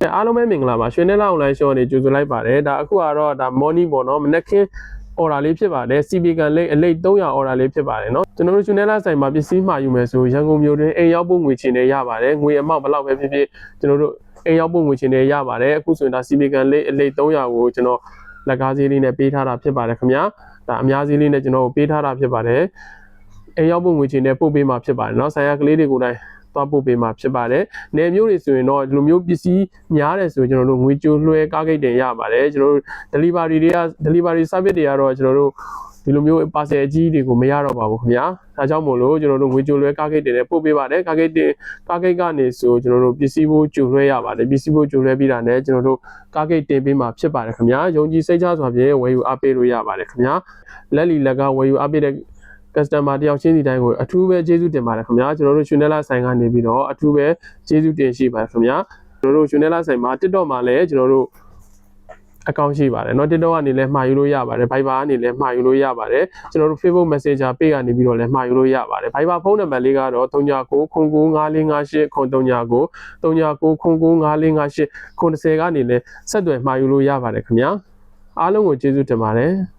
အားလုံးပဲမင်္ဂလာပါရွှေနဲ့လောက် online show နေကြိုဆိုလိုက်ပါတယ်ဒါအခုကတော့ဒါ morning ပေါ့နော်မနက်ခင်း order လေးဖြစ်ပါတယ် CB ကန်လေးအလိတ်300 order လေးဖြစ်ပါတယ်နော်ကျွန်တော်တို့ရွှေနဲ့လောက်ဆိုင်မှာပစ္စည်းမှာယူမယ်ဆိုရန်ကုန်မြို့တွင်အိမ်ရောက်ပို့ငွေချင်တွေရပါတယ်ငွေအမောက်ဘယ်လောက်ပဲဖြစ်ဖြစ်ကျွန်တော်တို့အိမ်ရောက်ပို့ငွေချင်တွေရပါတယ်အခုဆိုရင်ဒါ CB ကန်လေးအလိတ်300ကိုကျွန်တော်လက်ကားဈေးလေးနဲ့ပေးထားတာဖြစ်ပါတယ်ခင်ဗျာဒါအများကြီးလေးနဲ့ကျွန်တော်ပေးထားတာဖြစ်ပါတယ်အိမ်ရောက်ပို့ငွေချင်တွေပို့ပေးမှာဖြစ်ပါတယ်နော်ဆိုင်ရာကလေးတွေကိုတိုင်းသွားပို့ပေးမှာဖြစ်ပါတယ်။နယ်မျိုးတွေဆိုရင်တော့ဒီလိုမျိုးပစ္စည်းများတယ်ဆိုရင်ကျွန်တော်တို့ငွေကြိုလွှဲကားဂိတ်တင်ရပါတယ်ကျွန်တော်တို့ delivery service တွေကတော့ကျွန်တော်တို့ဒီလိုမျိုး parcel အကြီးတွေကိုမရတော့ပါဘူးခင်ဗျာ။ဒါကြောင့်မို့လို့ကျွန်တော်တို့ငွေကြိုလွှဲကားဂိတ်တင်နဲ့ပို့ပေးပါတယ်ကားဂိတ်ကနေဆိုကျွန်တော်တို့ပစ္စည်းဖို့ကြိုလွှဲရပါတယ်ပစ္စည်းဖို့ကြိုလွှဲပြီးတာနဲ့ကျွန်တော်တို့ကားဂိတ်တင်ပေးမှာဖြစ်ပါတယ်ခင်ဗျာ။ယုံကြည်စိတ်ချစွာဖြင့်ဝယ်ယူအားပေးလို့ရပါတယ်ခင်ဗျာ။လက်လီလက်ကဝယ်ယူအားပေးတဲ့customer တယောက်ချင်းစီတိုင်းကိုအထူးပဲကျေးဇူးတင်ပါတယ်ခင်ဗျာကျွန်တော်တို့ရွှေနဲ့လာဆိုင်ကနေပြီးတော့အထူးပဲကျေးဇူးတင်ရှိပါတယ်ခင်ဗျာကျွန်တော်တို့ရွှေနဲ့လာဆိုင်မှာ TikTok မှာလည်းကျွန်တော်တို့အကောင့်ရှိပါတယ်เนาะ TikTok ကနေလည်းမှာယူလို့ရပါတယ် Viber ကနေလည်းမှာယူလို့ရပါတယ်ကျွန်တော်တို့ Facebook Messenger page ကနေပြီးတော့လည်းမှာယူလို့ရပါတယ် Viber ဖုန်းနံပါတ်လေးကတော့39995458ခု39 39995458ခု30ကနေလည်းဆက်သွယ်မှာယူလို့ရပါတယ်ခင်ဗျာအားလုံးကိုကျေးဇူးတင်ပါတယ်